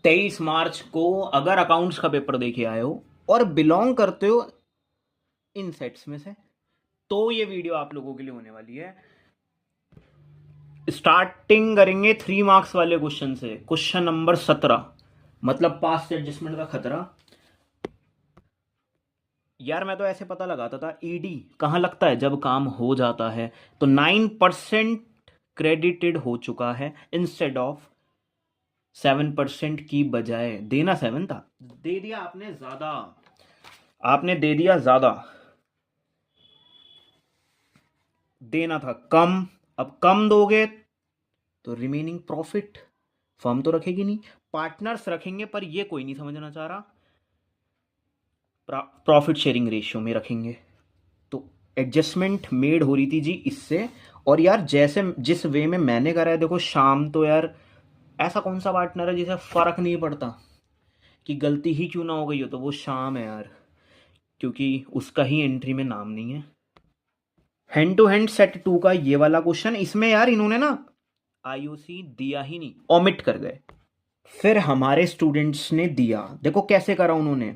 23 मार्च को अगर अकाउंट्स का पेपर देके आए हो और बिलोंग करते हो इन सेट्स में से, तो ये वीडियो आप लोगों के लिए होने वाली है। स्टार्टिंग करेंगे 3 मार्क्स वाले क्वेश्चन से। क्वेश्चन नंबर 17, मतलब पास्ट एडजस्टमेंट का खतरा। यार मैं तो ऐसे पता लगाता था ईडी कहाँ लगता है जब काम हो जाता है, तो 9% क्रेडिटेड हो चुका है इंस्टेड ऑफ 7% की बजाय। देना 7 था, दे दिया आपने ज्यादा, आपने दे दिया ज्यादा। देना था कम, अब कम दोगे तो रिमेनिंग प्रॉफिट फर्म तो रखेगी नहीं, पार्टनर्स रखेंगे, पर ये कोई नहीं समझना चाह रहा। प्रॉफिट शेयरिंग रेशियो में रखेंगे। तो एडजस्टमेंट मेड हो रही थी जी इससे। और यार जैसे जिस वे में मैंने करा है, देखो शाम तो यार ऐसा कौन सा पार्टनर है जिसे फर्क नहीं पड़ता कि गलती ही क्यों ना हो गई हो, तो वो शाम है यार, क्योंकि उसका ही एंट्री में नाम नहीं है। हैंड टू हैंड सेट 2 का ये वाला क्वेश्चन, इसमें यार इन्होंने ना आईओसी दिया ही नहीं, ओमिट कर गए। फिर हमारे स्टूडेंट्स ने दिया, देखो कैसे करा उन्होंने।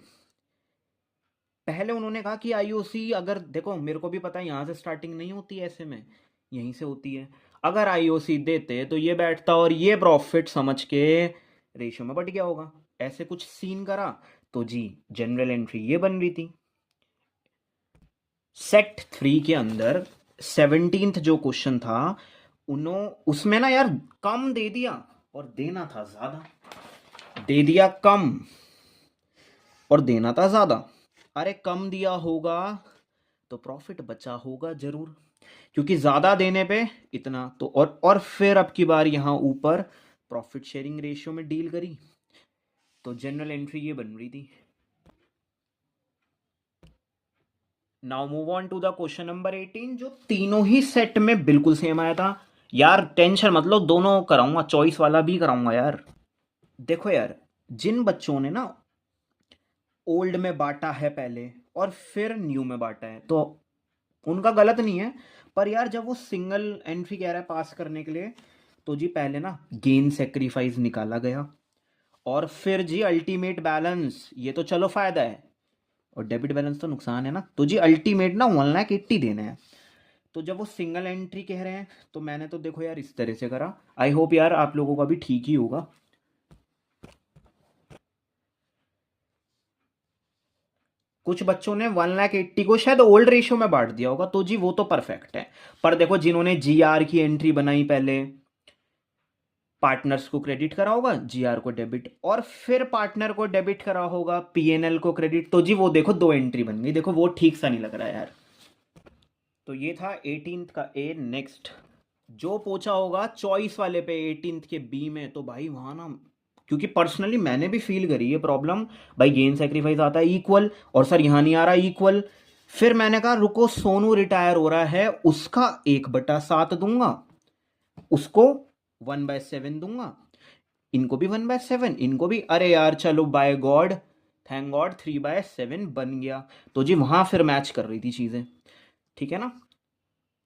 पहले उन्होंने कहा कि आईओसी, अगर देखो मेरे को भी पता है यहां से स्टार्टिंग नहीं होती है ऐसे में, यहीं से होती है। अगर आईओसी देते तो ये बैठता और ये प्रॉफिट समझ के रेशियो में बट गया होगा। ऐसे कुछ सीन करा तो जी जनरल एंट्री ये बन रही थी। सेट 3 के अंदर 17th जो क्वेश्चन था, उसमें ना यार कम दे दिया और देना था ज्यादा। दे दिया कम और देना था ज्यादा। अरे कम दिया होगा तो प्रॉफिट बचा होगा जरूर, क्योंकि ज्यादा देने पे इतना तो। और फिर अब की बार यहां ऊपर प्रॉफिट शेयरिंग रेशियो में डील करी, तो जनरल एंट्री ये बन रही थी। Now move on to the question number 18, जो तीनों ही सेट में बिल्कुल सेम आया था। यार टेंशन मतलब दोनों कराऊंगा, चॉइस वाला भी कराऊंगा यार। देखो यार, जिन बच्चों ने ना ओल्ड में बांटा है पहले और फिर न्यू में बांटा है, तो उनका गलत नहीं है। पर यार जब वो सिंगल एंट्री कह रहा है पास करने के लिए, तो जी पहले ना गेन सेक्रीफाइस निकाला गया, और फिर जी अल्टीमेट बैलेंस, ये तो चलो फायदा है, और डेबिट बैलेंस तो नुकसान है ना। तो जी अल्टीमेट ना 1,80,000 देने हैं। तो जब वो सिंगल एंट्री कह रहे हैं, तो मैंने तो देखो यार इस तरह से करा। आई होप यार आप लोगों का भी ठीक ही होगा। कुछ बच्चों ने 1,80,000 को शायद ओल्ड रेशियो में बांट दिया होगा, तो जी वो तो परफेक्ट है। पर देखो जिन्होंने जीआर की एंट्री बनाई पहले, पार्टनर्स को क्रेडिट करा होगा, जीआर को डेबिट, और फिर पार्टनर को डेबिट करा होगा, पीएनएल को क्रेडिट। तो जी वो देखो दो एंट्री बन गई, देखो वो ठीक सा नहीं लग रहा है यार। तो ये था 18th का ए। नेक्स्ट जो पूछा होगा चॉइस वाले पे 18th के बी में, तो भाई वहां ना, क्योंकि पर्सनली मैंने भी फील करी ये प्रॉब्लम। भाई गेन सेक्रीफाइस आता है इक्वल, और सर यहाँ नहीं आ रहा इक्वल। फिर मैंने कहा रुको, सोनू रिटायर हो रहा है, उसका 1/7 दूंगा, उसको 1/7 दूंगा, इनको भी 1/7, इनको भी। अरे यार चलो बाय गॉड, थैंक गॉड 3/7 बन गया। तो जी वहां फिर मैच कर रही थी चीजें, ठीक है ना।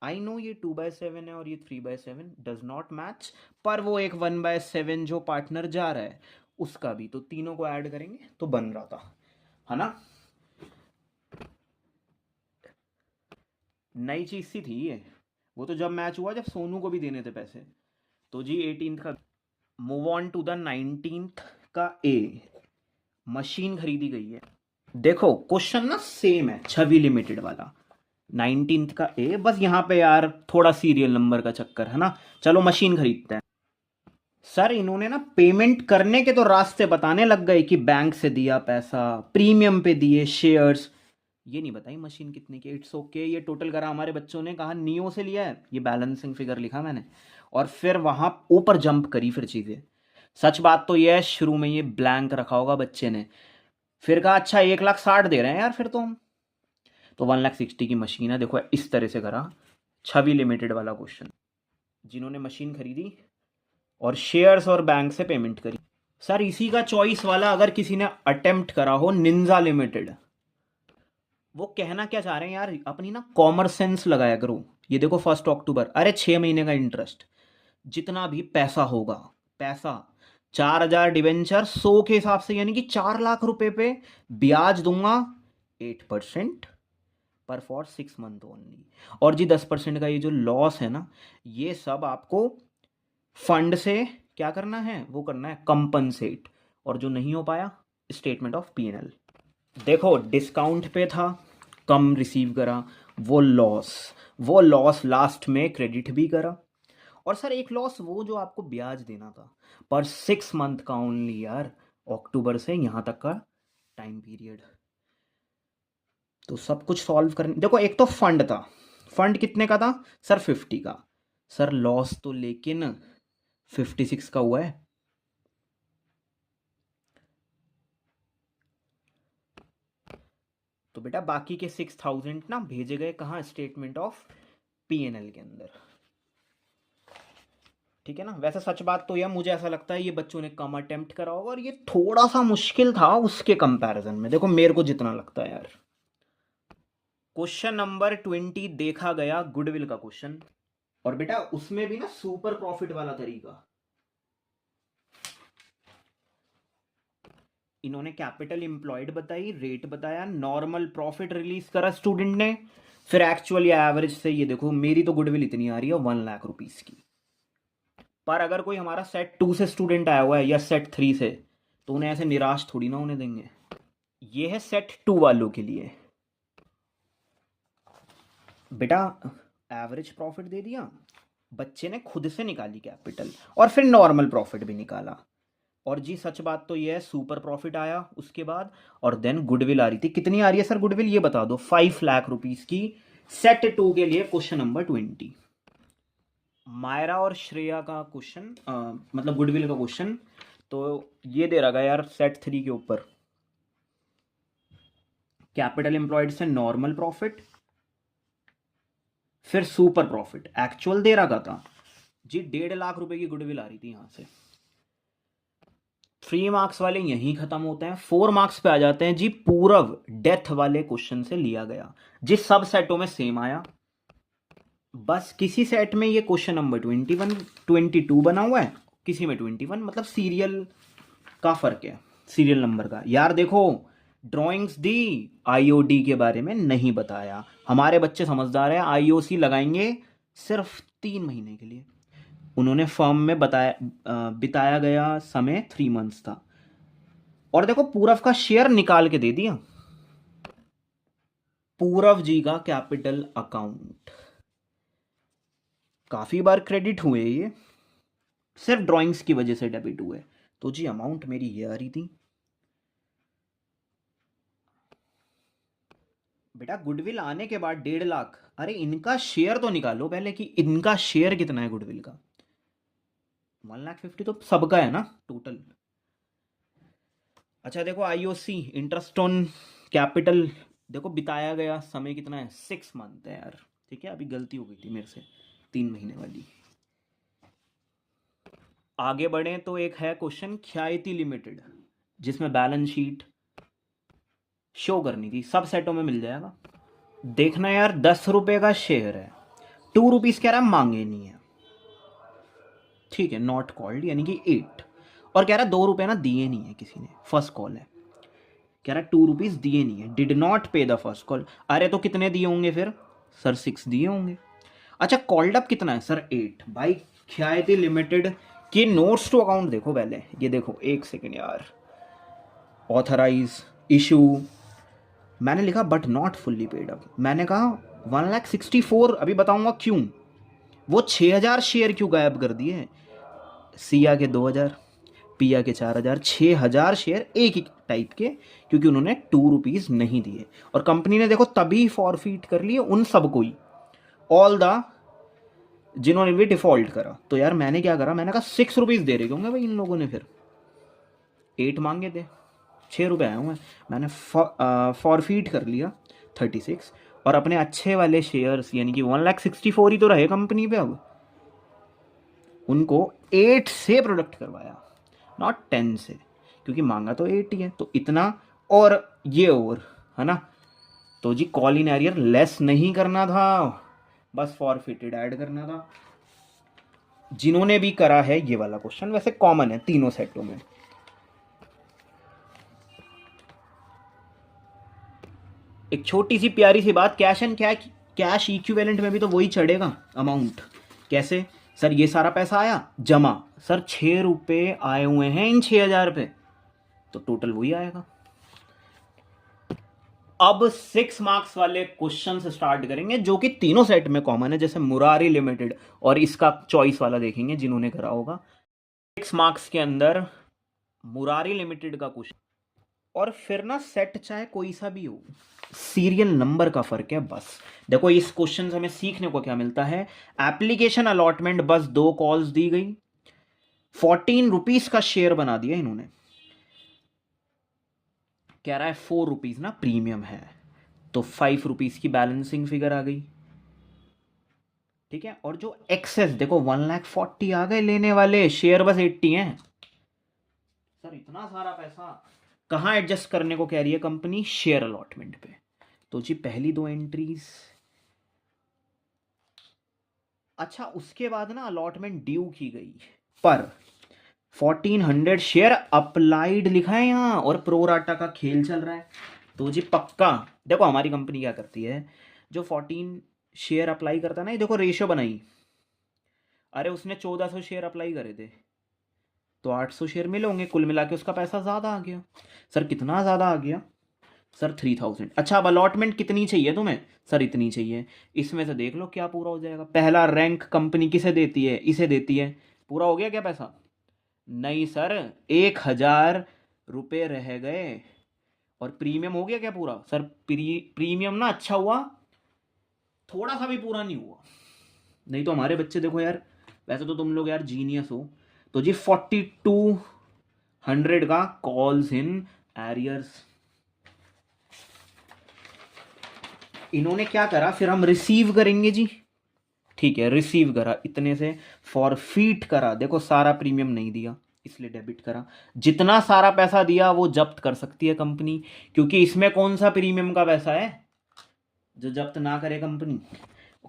आई नो ये 2/7 है और ये 3/7 डज नॉट मैच, पर वो एक 1/7 जो पार्टनर जा रहा है उसका भी, तो तीनों को ऐड करेंगे तो बन रहा था, है ना। नई चीज सी थी ये, वो तो जब मैच हुआ जब सोनू को भी देने थे पैसे। तो जी 18th का। Move on to the 19th का ए। मशीन खरीदी गई है। देखो क्वेश्चन ना सेम है, छवि लिमिटेड वाला। 19th का ए, बस यहाँ पे यार थोड़ा सीरियल नंबर का चक्कर है ना। चलो मशीन खरीदते हैं। सर इन्होंने ना पेमेंट करने के तो रास्ते बताने लग गए कि बैंक से दिया पैसा, प्रीमियम पे दिए शेयर्स। ये नहीं बताई मशीन कितने की। इट्स ओके, ये टोटल करा हमारे बच्चों ने, कहा नियो से लिया है, ये बैलेंसिंग फिगर लिखा मैंने, और फिर वहां ऊपर जंप करी फिर चीजें। सच बात तो ये है, शुरू में ये ब्लैंक रखा होगा बच्चे ने, फिर कहा अच्छा 1,60,000 दे रहे हैं यार फिर तो 1,60,000 की मशीन है। देखो इस तरह से करा, छवि लिमिटेड वाला क्वेश्चन। जिन्होंने मशीन खरीदी और शेयर्स और बैंक से पेमेंट करी। सर इसी का चॉइस वाला अगर किसी ने अटेम्प्ट करा हो, निंजा लिमिटेड, वो कहना क्या चाह रहे हैं यार, अपनी ना कॉमर्स सेंस लगाया करो। ये देखो 1 अक्टूबर, अरे 6 महीने का इंटरेस्ट, जितना भी पैसा होगा, पैसा 4,000 डिवेंचर 100 के हिसाब से, यानी कि 4 लाख रुपए पे ब्याज दूंगा 8% पर फॉर 6 मंथ ओनली। और जी 10% का ये जो लॉस है ना, ये सब आपको फंड से क्या करना है, वो करना है कंपनसेट। और जो नहीं हो पाया, स्टेटमेंट ऑफ P&L। देखो डिस्काउंट पे था, कम रिसीव करा, वो लॉस लास्ट में क्रेडिट भी करा। और सर एक लॉस वो जो आपको ब्याज देना था पर 6 मंथ का ओनली यार, अक्टूबर से यहाँ तक का टाइम पीरियड। तो सब कुछ सॉल्व करने, देखो एक तो फंड था, फंड कितने का था सर 50 का। सर लॉस तो लेकिन 56 का हुआ है। तो बेटा बाकी के 6,000 ना भेजे गए कहाँ, स्टेटमेंट ऑफ P&L के अंदर। ठीक है ना। वैसे सच बात तो यह मुझे ऐसा लगता है ये बच्चों ने कम अटेम्प्ट करा होगा, और ये थोड़ा सा मुश्किल था उसके कंपैरिजन में, देखो मेरे को जितना लगता है यार। क्वेश्चन नंबर 20 देखा गया गुडविल का क्वेश्चन, और बेटा उसमें भी ना सुपर प्रॉफिट वाला तरीका। इन्होंने कैपिटल एम्प्लॉयड बताई, रेट बताया, नॉर्मल प्रॉफिट रिलीज करा स्टूडेंट ने, फिर एक्चुअल या एवरेज से ये देखो मेरी तो गुडविल इतनी आ रही है 1 लाख रुपीज की। पर अगर कोई हमारा सेट 2 से स्टूडेंट आया हुआ है या सेट 3 से, तो उन्हें ऐसे निराश थोड़ी ना होने देंगे। ये है सेट 2 वालों के लिए। बेटा एवरेज प्रॉफिट दे दिया, बच्चे ने खुद से निकाली कैपिटल, और फिर नॉर्मल प्रॉफिट भी निकाला। और जी सच बात तो ये है सुपर प्रॉफिट आया उसके बाद, और देन गुडविल आ रही थी। कितनी आ रही है सर गुडविल ये बता दो, 5 लाख रुपीज की। सेट 2 के लिए क्वेश्चन नंबर 20, मायरा और श्रेया का क्वेश्चन, मतलब गुडविल का क्वेश्चन। तो ये दे रखा है यार सेट 3 के ऊपर, कैपिटल एम्प्लॉयड से नॉर्मल प्रॉफिट, फिर सुपर प्रॉफिट, एक्चुअल दे रखा था जी 1.5 लाख रुपए की गुडविल आ रही थी यहां से। 3 मार्क्स वाले यहीं खत्म होते हैं। 4 मार्क्स पे आ जाते हैं जी पूर्व डेथ वाले क्वेश्चन से लिया गया, जिस सब सेटों में सेम आया, बस किसी सेट में ये क्वेश्चन नंबर 21 22 बना हुआ है, किसी में 21, मतलब सीरियल का फर्क है, सीरियल नंबर का। यार देखो ड्राइंग्स दी, आईओडी के बारे में नहीं बताया। हमारे बच्चे समझदार हैं, आईओसी लगाएंगे सिर्फ 3 महीने के लिए। उन्होंने फर्म में बिताया गया समय 3 मंथ्स था। और देखो पूरव का शेयर निकाल के दे दिया, पूरव जी का कैपिटल अकाउंट, काफी बार क्रेडिट हुए ये, सिर्फ ड्राइंग्स की वजह से डेबिट हुए। तो जी अमाउंट मेरी ये आ रही थी। बेटा गुडविल आने के बाद 1.5 लाख, अरे इनका शेयर तो निकालो पहले कि इनका शेयर कितना है गुडविल का। 1,50,000 तो सबका है ना टोटल। अच्छा देखो आईओसी इंटरेस्ट ऑन कैपिटल, देखो बिताया गया समय कितना है 6 मंथ है यार। ठीक है, अभी गलती हो गई थी मेरे से 3 महीने वाली। आगे बढ़े तो एक है क्वेश्चन ख्याति लिमिटेड, जिसमें बैलेंस शीट शो करनी थी, सब सेटों में मिल जाएगा। देखना यार 10 रुपए का शेयर है, 2 रुपीज कह रहा है मांगे नहीं है, ठीक है, नॉट कॉल्ड यानी कि 8। और कह रहा है 2 रुपए ना दिए नहीं है किसी ने, फर्स्ट कॉल है। कह रहा है 2 रुपीज दिए नहीं है, डिड नॉट पे द फर्स्ट कॉल। अरे तो कितने दिए होंगे फिर सर, 6 दिए होंगे। अच्छा कॉल्ड अप कितना है सर 8। भाई ख्याति लिमिटेड के नोट्स टू अकाउंट देखो पहले, ये देखो 1 सेकेंड यार, ऑथराइज इशू, मैंने लिखा but not fully paid up, मैंने कहा 1,64,000, अभी बताऊंगा क्यों। वो 6,000 शेयर क्यों गायब कर दिए, सिया के 2,000, पिया के 4,000, 6,000 शेयर एक ही टाइप के, क्योंकि उन्होंने 2 रुपीज नहीं दिए। और कंपनी ने देखो तभी फॉरफीट कर लिए उन सबको ही, ऑल द जिन्होंने भी डिफॉल्ट करा। तो यार मैंने क्या करा, मैंने कहा 6 रुपीज दे रहे होंगे भाई इन लोगों ने, फिर 8 मांगे थे, 6 रुपए आए हुए, मैंने फॉरफीट कर लिया 36, और अपने अच्छे वाले शेयर्स यानी कि 1,64,000 ही तो रहे कंपनी पे, अब उनको 8 से प्रोडक्ट करवाया, नॉट 10 से, क्योंकि मांगा तो 8 ही है, तो इतना और ये और है ना। तो जी कॉल इन एरियर लेस नहीं करना था, बस फॉरफिटेड ऐड करना था। जिन्होंने भी करा है ये वाला क्वेश्चन, वैसे कॉमन है तीनों सेटों में। एक छोटी सी प्यारी सी बात, कैश एंड कैश इक्विवेलेंट में भी तो वही चढ़ेगा अमाउंट। कैसे सर, ये सारा पैसा आया जमा, सर 6 रुपये आए हुए हैं इन 6,000 पे, तो टोटल वही आएगा। अब 6 मार्क्स वाले क्वेश्चन स्टार्ट करेंगे जो कि तीनों सेट में कॉमन है, जैसे मुरारी लिमिटेड, और इसका चॉइस वाला देखेंगे जिन्होंने करा होगा। 6 मार्क्स के अंदर मुरारी लिमिटेड का क्वेश्चन, और फिर ना सेट चाहे कोई सा भी हो, सीरियल नंबर का फर्क है बस। देखो इस क्वेश्चन से हमें सीखने को क्या मिलता है, एप्लीकेशन अलॉटमेंट, बस 2 कॉल्स दी गई, 14 रुपीज का शेयर बना दिया इन्होंने, कह रहा है 4 रुपीज ना प्रीमियम है, तो 5 रुपीज की बैलेंसिंग फिगर आ गई, ठीक है। और जो एक्सेस देखो 1,40,000 आ गए, लेने वाले शेयर बस 80 हैं। सर इतना सारा पैसा कहाँ एडजस्ट करने को कह रही है कंपनी, शेयर अलॉटमेंट पे। तो जी पहली 2 एंट्रीज, अच्छा उसके बाद ना अलॉटमेंट ड्यू की गई, पर 1400 शेयर अप्लाइड लिखा है यहाँ, और प्रोराटा का खेल चल रहा है। तो जी पक्का देखो हमारी कंपनी क्या करती है, जो 14 शेयर अप्लाई करता है ना, ये देखो रेशियो बनाई, अरे उसने 1400 शेयर अप्लाई करे थे, तो 800 शेयर मिले होंगे, कुल मिला के उसका पैसा ज़्यादा आ गया। सर कितना ज़्यादा आ गया, सर 3000। अच्छा अब अलॉटमेंट कितनी चाहिए तुम्हें, सर इतनी चाहिए, इसमें से देख लो क्या पूरा हो जाएगा। पहला रैंक कंपनी किसे देती है, इसे देती है, पूरा हो गया क्या पैसा, नहीं सर 1,000 रुपये रह गए। और प्रीमियम हो गया क्या पूरा, सर प्रीमियम ना अच्छा हुआ, थोड़ा सा भी पूरा नहीं हुआ। नहीं तो हमारे बच्चे देखो यार, वैसे तो तुम लोग यार जीनियस हो, तो जी 4200 का कॉल्स इन एरियर्स। इन्होंने क्या करा, फिर हम रिसीव करेंगे जी, ठीक है रिसीव करा, इतने से फॉरफीट करा, देखो सारा प्रीमियम नहीं दिया इसलिए डेबिट करा, जितना सारा पैसा दिया वो जब्त कर सकती है कंपनी, क्योंकि इसमें कौन सा प्रीमियम का पैसा है जो जब्त ना करे कंपनी।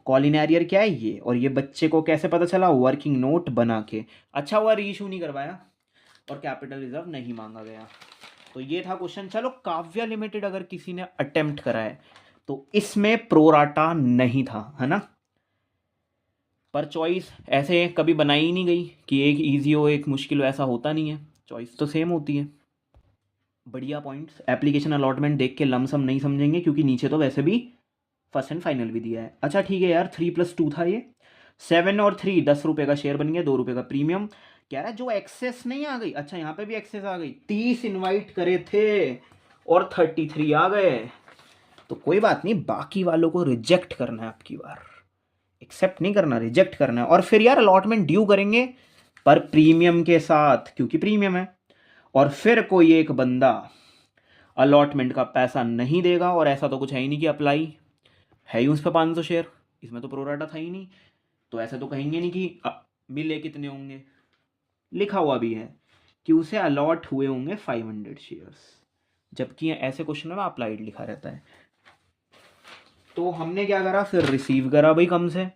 कॉल इन एरियर क्या है ये, और ये बच्चे को कैसे पता चला, वर्किंग नोट बना के। अच्छा हुआ रीइशू नहीं करवाया और कैपिटल रिजर्व नहीं मांगा गया। तो ये था क्वेश्चन। चलो काव्या लिमिटेड अगर किसी ने अटेम्प्ट करा है तो इसमें प्रोराटा नहीं था, है ना, पर चॉइस ऐसे कभी बनाई ही नहीं गई कि एक इजी हो एक मुश्किल हो, ऐसा होता नहीं है, चॉइस तो सेम होती है। बढ़िया पॉइंट्स, एप्लीकेशन अलॉटमेंट देख के लमसम नहीं समझेंगे क्योंकि नीचे तो वैसे भी फर्स्ट एंड फाइनल भी दिया है। अच्छा ठीक है यार, 3+2 था ये, 7 और 3 10 रुपये का शेयर बन गया, 2 रुपये का प्रीमियम। कह रहा है जो एक्सेस नहीं आ गई, अच्छा यहाँ पे भी एक्सेस आ गई, 30 इनवाइट करे थे और 33 आ गए, तो कोई बात नहीं, बाकी वालों को रिजेक्ट करना है, आपकी बार एक्सेप्ट नहीं करना, रिजेक्ट करना है। और फिर यार अलॉटमेंट ड्यू करेंगे पर प्रीमियम के साथ, क्योंकि प्रीमियम है। और फिर कोई एक बंदा अलॉटमेंट का पैसा नहीं देगा, और ऐसा तो कुछ है ही नहीं कि अप्लाई है ही उस पर 500 शेयर, इसमें तो प्रोराटा था ही नहीं, तो ऐसा तो कहेंगे नहीं कि मिले कितने होंगे, लिखा हुआ भी है कि उसे अलॉट हुए होंगे 500 शेयर्स, जबकि ऐसे क्वेश्चन में अप्लाइड लिखा रहता है। तो हमने क्या करा, फिर रिसीव करा भाई कम से,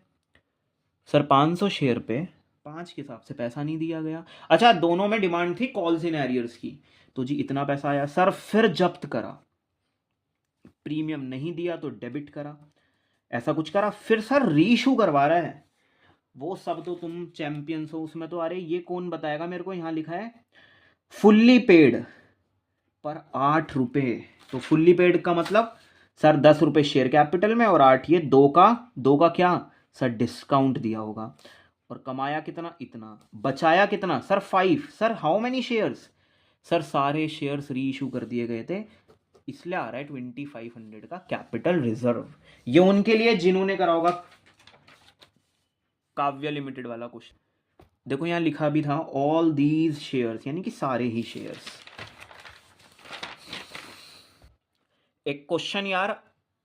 सर 500 शेयर पे 5 के हिसाब से पैसा नहीं दिया गया। अच्छा दोनों में डिमांड थी कॉल्स इन एरियर्स की, तो जी इतना पैसा आया, सर फिर जब्त करा, प्रीमियम नहीं दिया तो डेबिट करा, ऐसा कुछ करा, फिर सर रीइशू करवा रहा है। वो सब तो तुम चैंपियंस हो उसमें, तो अरे ये कौन बताएगा मेरे को, यहाँ लिखा है फुल्ली पेड पर 8 रुपये, तो फुल्ली पेड का मतलब सर 10 रुपये शेयर कैपिटल में और 8 ये, दो का क्या सर डिस्काउंट दिया होगा। और कमाया कितना, इतना, बचाया कितना sir 5, sir how many shares, sir सारे शेयर्स रीइशू कर दिए गए थे, इसलिए आ रहा है 2500 का कैपिटल रिजर्व। ये उनके लिए जिन्होंने करा होगा काव्या लिमिटेड वाला क्वेश्चन। देखो यहाँ लिखा भी था ऑल दीज शेयर्स, यानी कि सारे ही शेयर्स। एक क्वेश्चन यार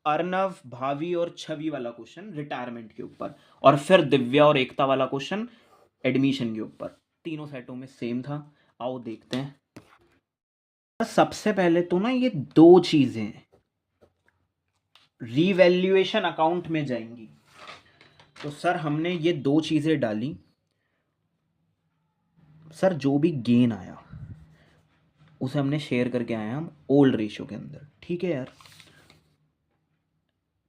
अर्नव, भावी और छवि वाला क्वेश्चन रिटायरमेंट के ऊपर, और फिर दिव्या और एकता वाला क्वेश्चन एडमिशन के ऊपर, तीनों सेटों में सेम था। आओ देखते हैं। सबसे पहले तो ना ये 2 चीजें रीवैल्यूएशन अकाउंट में जाएंगी, तो सर हमने ये 2 चीजें डाली, सर जो भी गेन आया उसे हमने शेयर करके आए हम ओल्ड रेशियो के अंदर, ठीक है यार।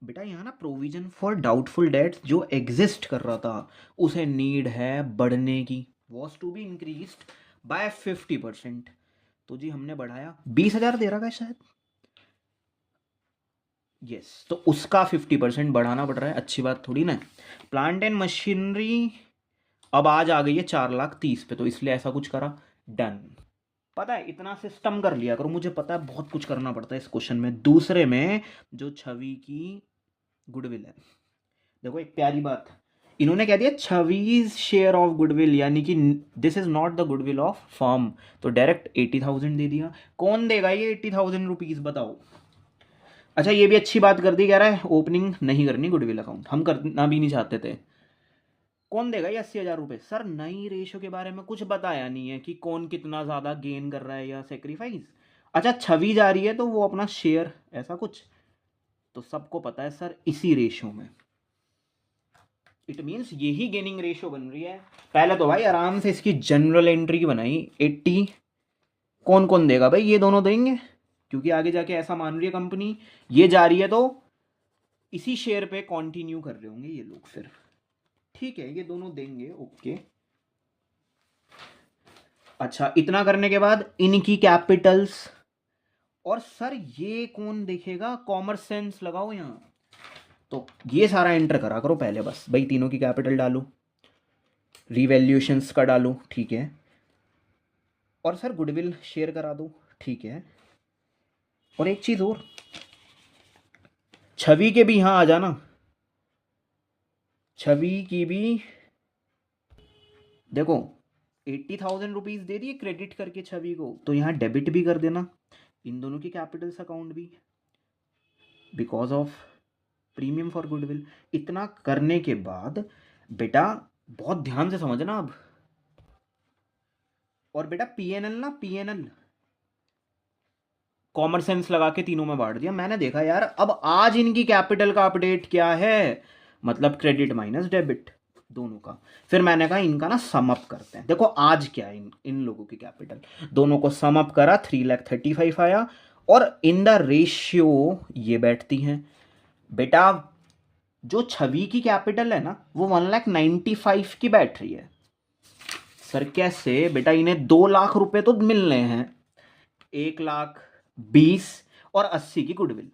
बेटा यहाँ ना प्रोविजन फॉर डाउटफुल डेट्स जो एग्जिस्ट कर रहा था उसे नीड है बढ़ने की, was to be increased by 50%। तो जी हमने बढ़ाया, 20,000 दे रहा है शायद, यस तो उसका 50% बढ़ाना पड़ रहा है, अच्छी बात थोड़ी ना। प्लांट एंड मशीनरी अब आज आ गई है 4,30,000 पे, तो इसलिए ऐसा कुछ करा, डन। पता है इतना सिस्टम कर लिया करो, मुझे पता है बहुत कुछ करना पड़ता है इस क्वेश्चन में। दूसरे में जो छवि की गुडविल है, देखो एक प्यारी बात इन्होंने कह दिया, छवीज शेयर ऑफ गुडविल, यानी कि this is not the goodwill of firm, तो डायरेक्ट 80,000 दे दिया। कौन देगा ये 80,000 रुपीज बताओ। अच्छा ये भी अच्छी बात कर दी, कह रहा है ओपनिंग नहीं करनी गुडविल अकाउंट, हम करना भी नहीं चाहते थे। कौन देगा ये 80,000 रुपये। सर नई रेशो के बारे में कुछ बताया नहीं है कि कौन कितना ज़्यादा गेन कर रहा है या सेक्रीफाइस। अच्छा छवि जा रही है तो वो अपना शेयर, ऐसा कुछ, तो सबको पता है सर इसी रेशो में, इट मीन्स यही गेनिंग रेशो बन रही है। पहले तो भाई आराम से इसकी जनरल एंट्री बनाई, 80 कौन कौन देगा भाई, ये दोनों देंगे, क्योंकि आगे जाके ऐसा मान रही है कंपनी ये जा रही है तो इसी शेयर पे कंटिन्यू कर रहे होंगे ये लोग फिर, ठीक है ये दोनों देंगे, ओके। अच्छा इतना करने के बाद इनकी कैपिटल्स, और सर ये कौन देखेगा, कॉमर्स सेंस लगाओ यहाँ, तो ये सारा एंटर करा करो पहले, बस भाई तीनों की कैपिटल डालो, रिवैल्यूएशंस का डालो, ठीक है, और सर गुडविल शेयर करा दो, ठीक है। और एक चीज और, छवि के भी यहाँ आ जाना, छवि की भी देखो 80,000 रुपीज दे दिए क्रेडिट करके छवि को, तो यहाँ डेबिट भी कर देना इन दोनों की कैपिटल्स अकाउंट भी, because of premium for goodwill. इतना करने के बाद बेटा बहुत ध्यान से समझना अब, और बेटा पीएनएल ना, पीएनएल कॉमन सेंस लगा के तीनों में बांट दिया। मैंने देखा यार अब आज इनकी कैपिटल का अपडेट क्या है, मतलब क्रेडिट माइनस डेबिट दोनों का। फिर मैंने कहा इनका ना सम अप करते हैं, देखो आज क्या है इन लोगों की कैपिटल, दोनों को सम अप करा 3,35,000 आया, और इन द रेशियो ये बैठती हैं। बेटा जो छवि की कैपिटल है ना वो 1,95,000 की बैठ रही है। सर कैसे बेटा, इन्हें 2 लाख रुपए तो मिलने हैं, 1,20,000 और 80 की गुडविल,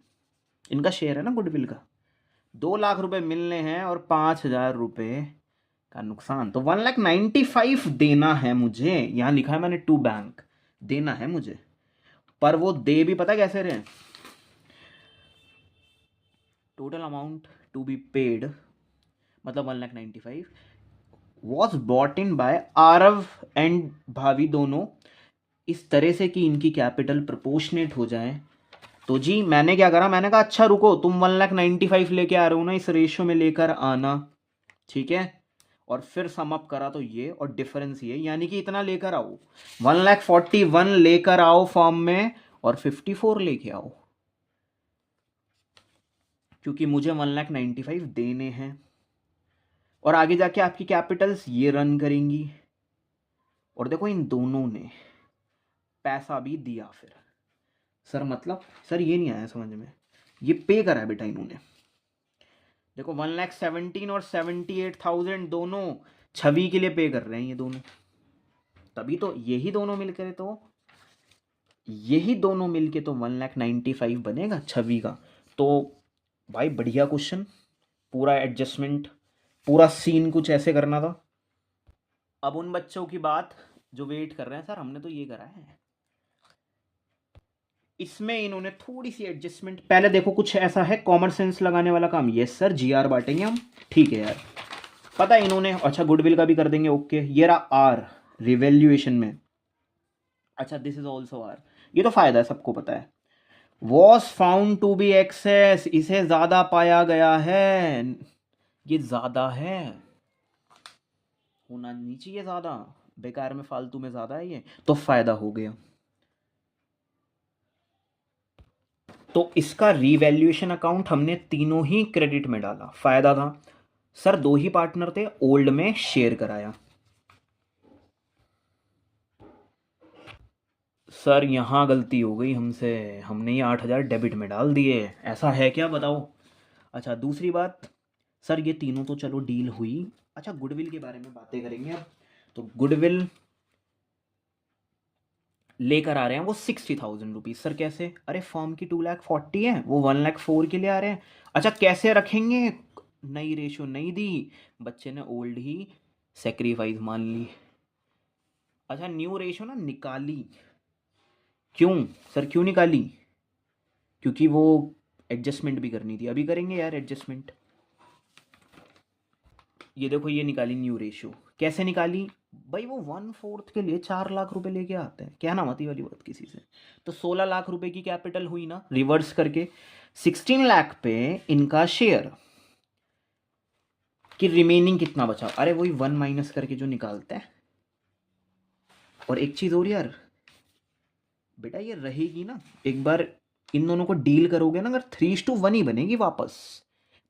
इनका शेयर है ना गुडविल का, 2 लाख रुपए मिलने हैं और 5,000 रुपए का नुकसान, तो 1,95,000 देना है मुझे, यहां लिखा है मैंने टू बैंक, देना है मुझे। पर वो दे भी पता कैसे रहे, total amount to be paid मतलब 1,95,000 was bought in by Aarav and Bhavi दोनों, इस तरह से कि इनकी कैपिटल प्रोपोर्शनेट हो जाए। तो जी मैंने क्या करा, मैंने कहा अच्छा रुको तुम 1,95,000 लेके आ रहे हो ना, इस रेशियो में लेकर आना, ठीक है। और फिर सम अप करा तो ये, और डिफरेंस ये, यानी कि इतना लेकर आओ, 1,41,000 लेकर आओ फॉर्म में, और 54 लेके आओ, क्योंकि मुझे 1,95,000 देने हैं। और आगे जाके आपकी कैपिटल्स ये रन करेंगी। और देखो इन दोनों ने पैसा भी दिया फिर, सर मतलब सर ये नहीं आया समझ में, ये पे करा है बेटा इन्होंने, देखो 1,17,000 और 78,000 दोनों छवि के लिए पे कर रहे हैं ये दोनों, तभी तो यही दोनों मिलकर, तो यही दोनों मिलके तो 1,95,000 बनेगा छवि का। तो भाई बढ़िया क्वेश्चन, पूरा एडजस्टमेंट, पूरा सीन कुछ ऐसे करना था। अब उन बच्चों की बात जो वेट कर रहे हैं सर हमने तो ये करा है, इसमें इन्होंने थोड़ी सी एडजस्टमेंट, पहले देखो कुछ ऐसा है कॉमन सेंस लगाने वाला काम, यस सर जीआर बांटेंगे हम, ठीक है यार पता है इन्होंने, अच्छा गुडविल का भी कर देंगे, ओके ये रहा आर रिवैल्यूएशन में, अच्छा दिस इज ऑल्सो आर, ये तो फायदा है सबको पता है। Was found to be excess, इसे ज्यादा पाया गया है, ये ज्यादा है, होना नहीं चाहिए ज्यादा, बेकार में फालतू में ज्यादा है ये, तो फायदा हो गया। तो इसका रीवैल्यूएशन अकाउंट हमने तीनों ही क्रेडिट में डाला, फायदा था। सर 2 ही पार्टनर थे, ओल्ड में शेयर कराया, सर यहाँ गलती हो गई हमसे, हमने ये 8,000 डेबिट में डाल दिए, ऐसा है क्या बताओ। अच्छा दूसरी बात, सर ये तीनों तो चलो डील हुई। अच्छा गुडविल के बारे में बातें करेंगे अब। तो गुडविल लेकर आ रहे हैं वो 60,000 रुपीज़। सर कैसे? अरे फॉर्म की 2,40,000 है, वो 1,04,000 के लिए आ रहे हैं। अच्छा कैसे रखेंगे? नई रेशो नहीं दी, बच्चे ने ओल्ड ही सेक्रीफाइस मान ली। अच्छा न्यू रेशो ना निकाली। क्यों सर, क्यों निकाली? क्योंकि वो एडजस्टमेंट भी करनी थी, अभी करेंगे यार एडजस्टमेंट। ये देखो ये निकाली न्यू रेशियो। कैसे निकाली भाई? वो 1/4 के लिए 4 लाख रुपए लेके आते हैं, क्या ना मती वाली बात किसी से। तो 16 लाख रुपए की कैपिटल हुई ना, रिवर्स करके 16 लाख पे इनका शेयर कि रिमेनिंग कितना बचा। अरे वही 1 माइनस करके जो निकालते हैं। और एक चीज़ और यार बेटा, ये रहेगी ना, एक बार इन दोनों को डील करोगे ना, अगर 3:1 ही बनेगी वापस।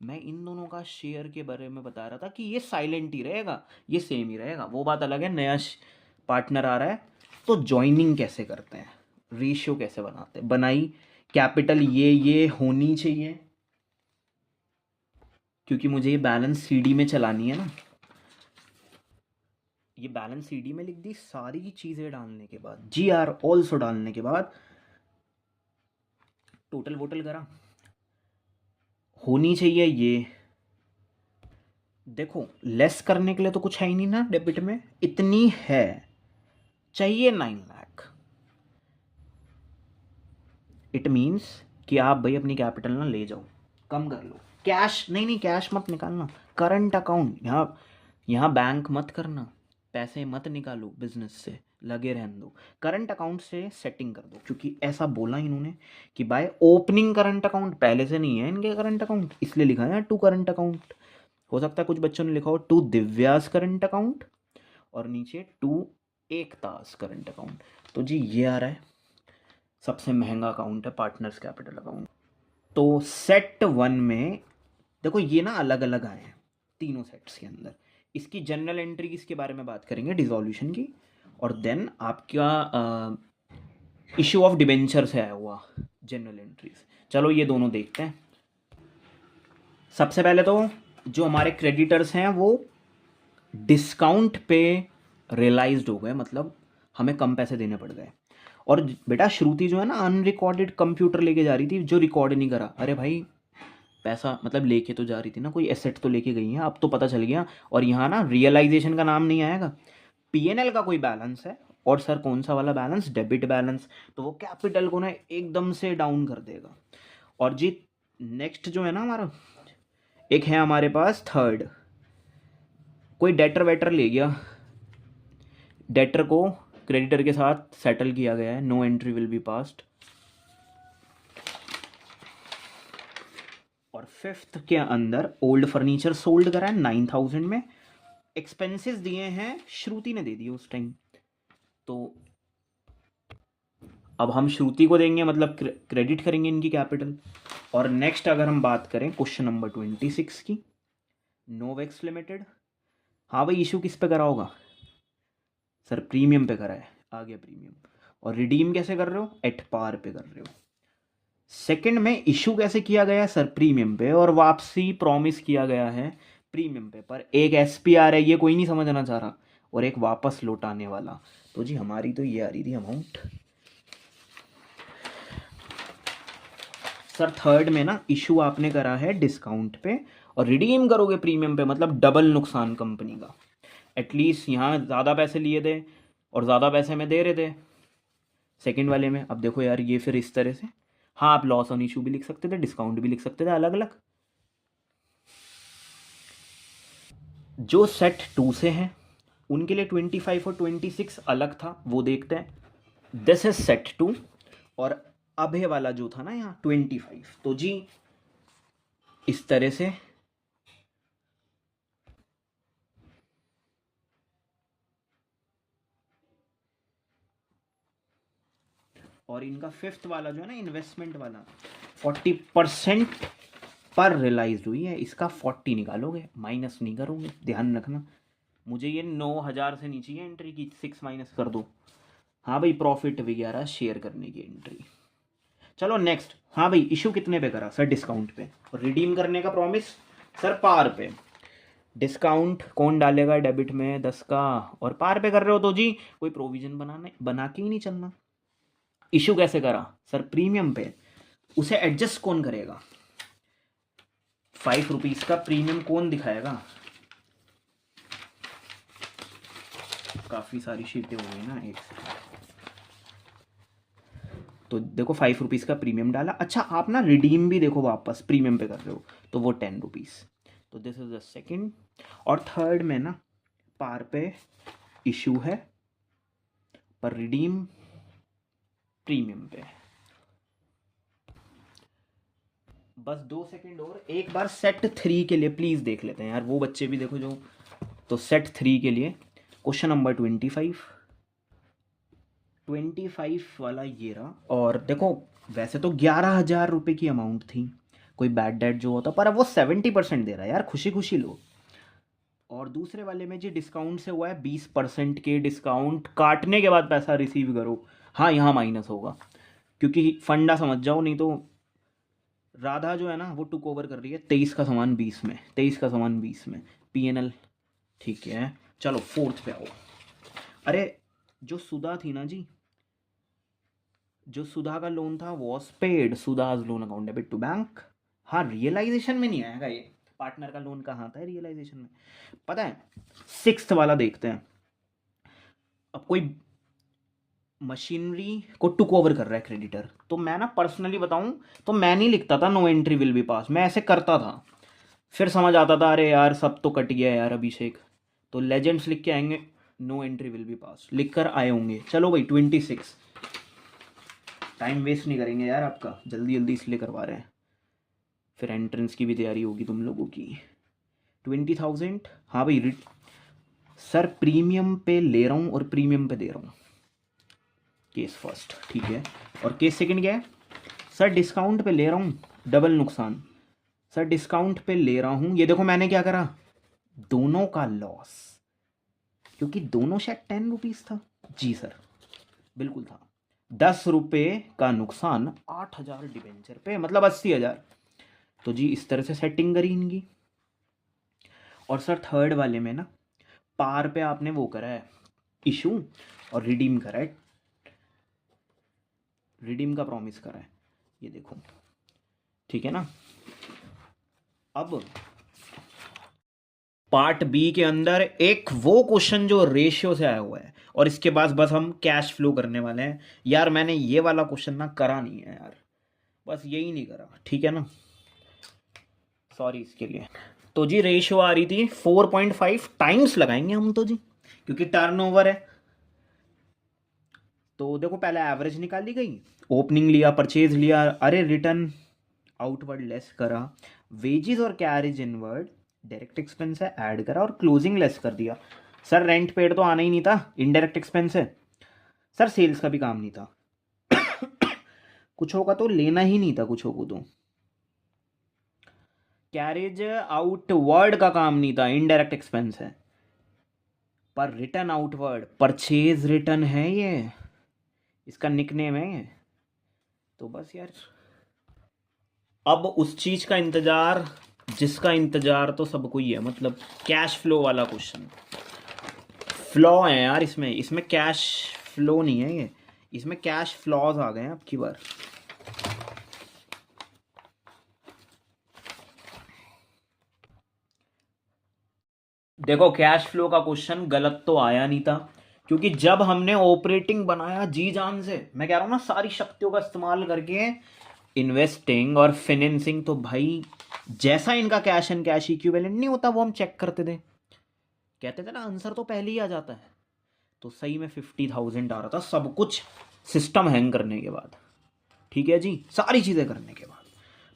मैं इन दोनों का शेयर के बारे में बता रहा था कि ये साइलेंट ही रहेगा, ये सेम ही रहेगा। वो बात अलग है, नया पार्टनर आ रहा है तो ज्वाइनिंग कैसे करते हैं, रेशियो कैसे बनाते हैं। बनाई कैपिटल ये होनी चाहिए, क्योंकि मुझे ये बैलेंस सीडी में चलानी है ना। ये बैलेंस सीडी में लिख दी, सारी चीज़ें डालने के बाद जी आर ऑल्सो डालने के बाद टोटल वोटल करा, होनी चाहिए ये। देखो लेस करने के लिए तो कुछ है ही नहीं ना डेबिट में, इतनी है, चाहिए 9 लाख। इट मीन्स कि आप भाई अपनी कैपिटल ना ले जाओ, कम कर लो। कैश नहीं, कैश मत निकालना, करंट अकाउंट। यहाँ बैंक मत करना, पैसे मत निकालो बिजनेस से, लगे रहने दो। करंट अकाउंट से सेटिंग कर दो, क्योंकि ऐसा बोला इन्होंने कि बाय ओपनिंग करंट अकाउंट, पहले से नहीं है इनके करंट अकाउंट, इसलिए लिखा है टू करंट अकाउंट। हो सकता है कुछ बच्चों ने लिखा हो टू दिव्यास करंट अकाउंट और नीचे टू एकतास करंट अकाउंट। तो जी ये आ रहा है, सबसे महंगा अकाउंट है पार्टनर्स कैपिटल अकाउंट। तो सेट 1 में देखो ये ना अलग अलग आए हैं तीनों सेट्स के अंदर। इसकी जनरल एंट्री इसके बारे में बात करेंगे, डिसॉल्यूशन की, और देन आपका इशू ऑफ डिबेंचर से आया हुआ जनरल एंट्रीज। चलो ये दोनों देखते हैं। सबसे पहले तो जो हमारे क्रेडिटर्स हैं वो डिस्काउंट पे रियलाइज्ड हो गए, मतलब हमें कम पैसे देने पड़ गए। और बेटा श्रुति जो है ना अनरिकॉर्डेड कंप्यूटर लेके जा रही थी, जो रिकॉर्ड नहीं करा। अरे भाई पैसा मतलब लेके तो जा रही थी ना, कोई एसेट तो लेके गई है, अब तो पता चल गया। और यहाँ ना रियलाइजेशन का नाम नहीं आएगा, पीएनएल का कोई बैलेंस है। और सर कौन सा वाला बैलेंस? Debit balance. तो वो कैपिटल को ना एकदम से डाउन कर देगा। और जी नेक्स्ट जो है ना हमारा, एक है हमारे पास थर्ड, कोई डेटर वेटर ले गया, डेटर को क्रेडिटर के साथ सेटल किया गया है, no entry will be passed. और फिफ्थ के अंदर ओल्ड फर्नीचर सोल्ड करा है 9,000 में, एक्सपेंसेस दिए हैं श्रुति ने दे दिए उस टाइम। तो अब हम श्रुति को देंगे, मतलब क्रेडिट करेंगे इनकी कैपिटल। और नेक्स्ट अगर हम बात करें क्वेश्चन नंबर 26 की, नोवेक्स लिमिटेड। हाँ भाई इशू किस पे करा होगा? सर प्रीमियम पे करा है, आ गया प्रीमियम। और रिडीम कैसे कर रहे हो? एट पार पे कर रहे हो। सेकंड में इशू कैसे किया गया है? सर प्रीमियम पे, और वापसी प्रॉमिस किया गया है प्रीमियम पे। पर एक एसपीआर है, ये कोई नहीं समझना चाह रहा, और एक वापस लौटाने वाला। तो जी हमारी तो ये आ रही थी अमाउंट। सर थर्ड में ना इशू आपने करा है डिस्काउंट पे और रिडीम करोगे प्रीमियम पे, मतलब डबल नुकसान कंपनी का। एटलीस्ट यहाँ ज़्यादा पैसे लिए थे और ज़्यादा पैसे में दे रहे थे सेकंड वाले में। अब देखो यार ये फिर इस तरह से, हाँ आप लॉस ऑन इशू भी लिख सकते थे, डिस्काउंट भी लिख सकते थे, अलग अलग। जो सेट 2 से हैं उनके लिए 25 और 26 अलग था, वो देखते हैं। This is set 2। और अभय वाला जो था ना यहाँ 25, तो जी इस तरह से। और इनका फिफ्थ वाला जो है ना इन्वेस्टमेंट वाला 40% पर रियलाइज हुई है, इसका 40 निकालोगे, माइनस नहीं करोगे, ध्यान रखना। मुझे ये 9,000 से नीचे है एंट्री की, 6 माइनस कर दो हाँ भाई प्रॉफिट वगैरह शेयर करने की एंट्री। चलो नेक्स्ट। हाँ भाई इशू कितने पे करा सर? डिस्काउंट पे। और रिडीम करने का प्रॉमिस सर पार पे। डिस्काउंट कौन डालेगा डेबिट में 10 का, और पार पे कर रहे हो तो जी कोई प्रोविजन बना के ही नहीं चलना। इशू कैसे करा सर? प्रीमियम पे। उसे एडजस्ट कौन करेगा? 5 रुपीज़ का प्रीमियम कौन दिखाएगा? काफ़ी सारी शीटें हो गई ना एक से। तो देखो 5 रुपीज़ का प्रीमियम डाला। अच्छा आप ना रिडीम भी देखो वापस प्रीमियम पे कर रहे हो तो वो 10 रुपीज़। तो दिस इज द सेकेंड। और थर्ड में ना पार पे इशू है पर रिडीम प्रीमियम पे। बस 2 सेकंड और एक बार सेट 3 के लिए प्लीज़ देख लेते हैं यार, वो बच्चे भी देखो जो। तो सेट 3 के लिए क्वेश्चन नंबर 25 वाला ये रहा। और देखो वैसे तो 11,000 रुपये की अमाउंट थी, कोई बैड डेट जो होता, पर अब वो 70% दे रहा है यार, खुशी खुशी लो। और दूसरे वाले में जी डिस्काउंट से हुआ है 20% के डिस्काउंट काटने के बाद पैसा रिसीव करो। हाँ यहाँ माइनस होगा क्योंकि फंडा समझ जाओ, नहीं तो राधा जो है ना वो टुक ओवर कर रही है 23 का सामान 20 में, 23 का सामान 20 में PNL। ठीक है चलो फोर्थ पे आओ। अरे जो सुधा थी ना जी, जो सुधा का लोन था was paid, Sudha's loan account debit to bank. हाँ रियलाइजेशन में नहीं आएगा ये, पार्टनर का लोन कहाँ था रियलाइजेशन में, पता है। 6th वाला देखते हैं। अब कोई मशीनरी को टुक ओवर कर रहा है क्रेडिटर, तो मैं ना पर्सनली बताऊं तो मैं नहीं लिखता था नो एंट्री विल बी पास, मैं ऐसे करता था। फिर समझ आता था अरे यार सब तो कट गया यार अभिषेक, तो लेजेंड्स लिख के आएंगे नो एंट्री विल बी पास लिख कर आए होंगे। चलो भाई 26, टाइम वेस्ट नहीं करेंगे यार आपका, जल्दी जल्दी इसलिए करवा रहे हैं, फिर एंट्रेंस की भी तैयारी होगी तुम लोगों की। 20,000। हाँ भाई सर प्रीमियम पे ले रहा हूँ और प्रीमियम पे दे रहा हूँ, केस फर्स्ट ठीक है। और केस सेकंड क्या है सर? डिस्काउंट पे ले रहा हूँ, डबल नुकसान। सर डिस्काउंट पे ले रहा हूँ, ये देखो मैंने क्या करा, दोनों का लॉस, क्योंकि दोनों शायद 10 रुपीज़ था। जी सर बिल्कुल था। 10 रुपये का नुकसान 8,000 डिबेंचर पे, मतलब 80,000। तो जी इस तरह से सेटिंग करी इनकी। और सर थर्ड वाले में ना पार पे आपने वो करा है इशू और रिडीम करा है, रिडीम का प्रॉमिस करा है, ये देखो ठीक है ना। अब पार्ट बी के अंदर एक वो क्वेश्चन जो रेशियो से आया हुआ है, और इसके बाद बस हम कैश फ्लो करने वाले हैं। यार मैंने ये वाला क्वेश्चन ना करा नहीं है यार, बस यही नहीं करा ठीक है ना, सॉरी इसके लिए। तो जी रेशियो आ रही थी 4.5 टाइम्स लगाएंगे हम तो जी, क्योंकि टर्नओवर है। तो देखो पहले एवरेज निकाली गई, ओपनिंग लिया, परचेज लिया, अरे रिटर्न आउटवर्ड लेस करा, वेजेस और कैरेज इनवर्ड डायरेक्ट एक्सपेंस है ऐड करा, और क्लोजिंग लेस कर दिया। सर रेंट पेड तो आना ही नहीं था, इनडायरेक्ट एक्सपेंस है। सर सेल्स का भी काम नहीं था कुछ होगा तो लेना ही नहीं था कुछ होगा तो। कैरेज आउटवर्ड का काम नहीं था, इनडायरेक्ट एक्सपेंस है। पर रिटर्न आउटवर्ड परचेज रिटर्न है, ये इसका निकनेम है ये। तो बस यार अब उस चीज का इंतजार जिसका इंतजार तो सबको ही है, मतलब कैश फ्लो वाला क्वेश्चन। फ्लॉ है यार इसमें, इसमें कैश फ्लो नहीं है ये, इसमें कैश फ्लॉज आ गए हैं अब की बार। देखो कैश फ्लो का क्वेश्चन गलत तो आया नहीं था, क्योंकि जब हमने ऑपरेटिंग बनाया जी जान से, मैं कह रहा हूँ ना सारी शक्तियों का इस्तेमाल करके इन्वेस्टिंग और फाइनेंसिंग, तो भाई जैसा इनका कैश एंड कैश इक्विवेलेंट नहीं होता वो हम चेक करते थे, कहते थे ना आंसर तो पहले ही आ जाता है। तो सही में 50,000 आ रहा था, सब कुछ सिस्टम हैंग करने के बाद। ठीक है जी, सारी चीज़ें करने के बाद।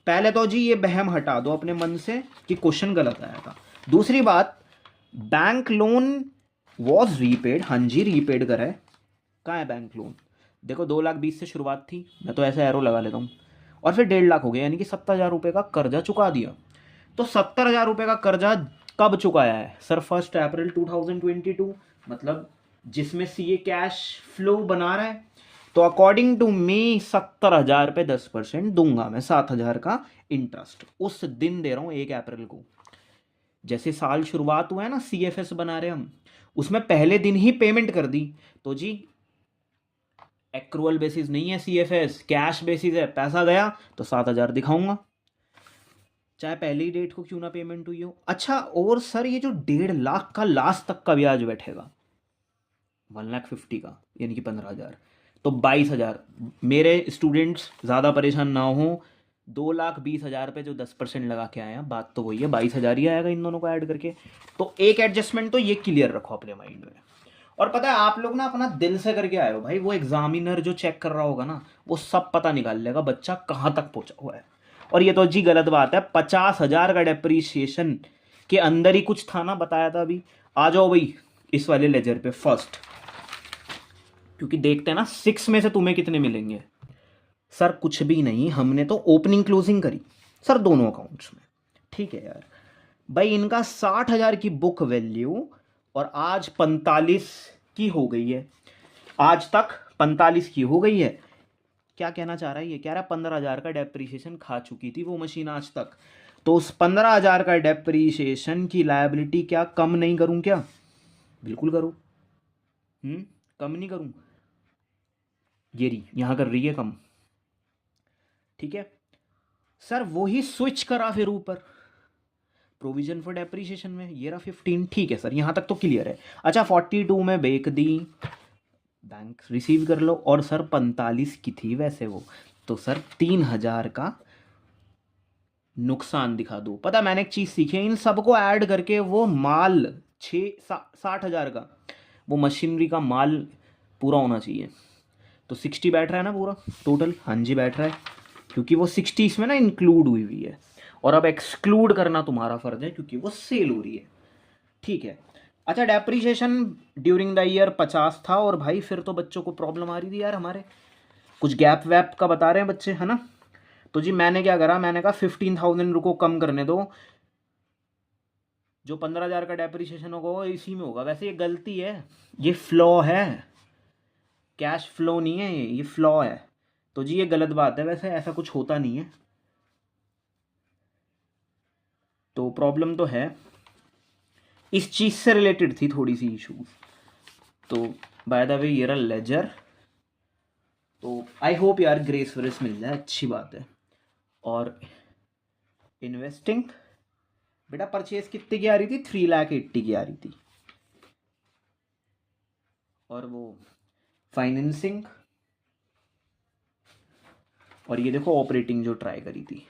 पहले तो जी ये बहम हटा दो अपने मन से कि क्वेश्चन गलत आया था। दूसरी बात, बैंक लोन वॉज रीपेड, हाँ जी रीपेड करा है। कहाँ है बैंक लोन? देखो 2,20,000 से शुरुआत थी, मैं तो ऐसा एरो लगा लेता हूँ, और फिर 1.5 लाख हो गया, यानी कि 70,000 रुपये का कर्जा चुका दिया। तो 70,000 रुपये का कर्जा कब चुकाया है सर? 1 अप्रैल 2022, मतलब जिसमें सीए कैश फ्लो बना रहा है, तो अकॉर्डिंग टू मी 70,000 पे 10% दूंगा मैं, 7,000 का इंटरेस्ट उस दिन दे रहा हूँ 1 अप्रैल को। जैसे साल शुरुआत हुआ है ना, सीएफएस बना रहे हम, उसमें पहले दिन ही पेमेंट कर दी। तो जी एक्रूअल बेसिस नहीं है सीएफएस, कैश बेसिस है, पैसा गया तो 7,000 दिखाऊंगा, चाहे पहली डेट को क्यों ना पेमेंट हुई हो। अच्छा, और सर ये जो 1.5 लाख का लास्ट तक का ब्याज बैठेगा, 1,50,000 का, यानी कि 15,000, तो 22,000। मेरे स्टूडेंट्स ज़्यादा परेशान ना हो, 2,20,000 पे जो 10% लगा के आए हैं, बात तो वही है, 22,000 ही आएगा इन दोनों को ऐड करके। तो एक एडजस्टमेंट तो ये क्लियर रखो अपने माइंड में। और पता है, आप लोग ना अपना दिल से करके आए हो भाई, वो एग्जामिनर जो चेक कर रहा होगा ना, वो सब पता निकाल लेगा बच्चा कहाँ तक पहुंचा हुआ है। और ये तो जी गलत बात है, 50,000 का डेप्रीशिएशन के अंदर ही कुछ था ना, बताया था अभी। आ जाओ भाई इस वाले लेजर पे फर्स्ट, क्योंकि देखते हैं ना 6 में से तुम्हें कितने मिलेंगे। सर कुछ भी नहीं, हमने तो ओपनिंग क्लोजिंग करी सर दोनों अकाउंट्स में, ठीक है यार भाई। इनका 60,000 की बुक वैल्यू और आज 45 की हो गई है, आज तक 45 की हो गई है। क्या कहना चाह रहा है ये? कह रहा है 15,000 का डेप्रीशिएशन खा चुकी थी वो मशीन आज तक, तो उस 15,000 का डेप्रीशिएशन की लायबिलिटी क्या कम नहीं करूं क्या? बिल्कुल करूं। कम नहीं करूं, ये रही यहां कर रही है कम, ठीक है सर। वही स्विच करा फिर ऊपर प्रोविजन फॉर डेप्रीशिएशन में, ये रहा 15, ठीक है सर, यहां तक तो क्लियर है। अच्छा 42 में बेच दी, बैंक रिसीव कर लो। और सर 45 की थी वैसे वो, तो सर 3,000 का नुकसान दिखा दो। पता मैंने एक चीज़ सीखी है, इन सबको ऐड करके वो माल 60,000 का वो मशीनरी का माल पूरा होना चाहिए। तो 60 बैठ रहा है ना पूरा टोटल? हाँ जी बैठ रहा है, क्योंकि वो 60 इसमें ना इंक्लूड हुई हुई है, और अब एक्सक्लूड करना तुम्हारा फर्ज है क्योंकि वो सेल हो रही है, ठीक है। अच्छा डेप्रीशिएशन ड्यूरिंग द ईयर 50 था, और भाई फिर तो बच्चों को प्रॉब्लम आ रही थी यार, हमारे कुछ गैप वैप का बता रहे हैं बच्चे, है ना। तो जी मैंने क्या करा, मैंने कहा 15,000 रुको कम करने दो, जो 15,000 का डेप्रीशिएशन होगा वो इसी में होगा। वैसे ये गलती है, ये फ्लॉ है, कैश फ्लो नहीं है ये फ्लॉ है। तो जी ये गलत बात है, वैसे ऐसा कुछ होता नहीं है, तो प्रॉब्लम तो है, इस चीज़ से रिलेटेड थी थोड़ी सी इशूज। तो बाय द वे ये रहा लेजर, तो आई होप यार ग्रेस व्रेस मिल जाए, अच्छी बात है। और इन्वेस्टिंग बेटा परचेज कितने की आ रही थी? 3,80,000 की आ रही थी। और वो फाइनेंसिंग, और ये देखो ऑपरेटिंग जो ट्राई करी थी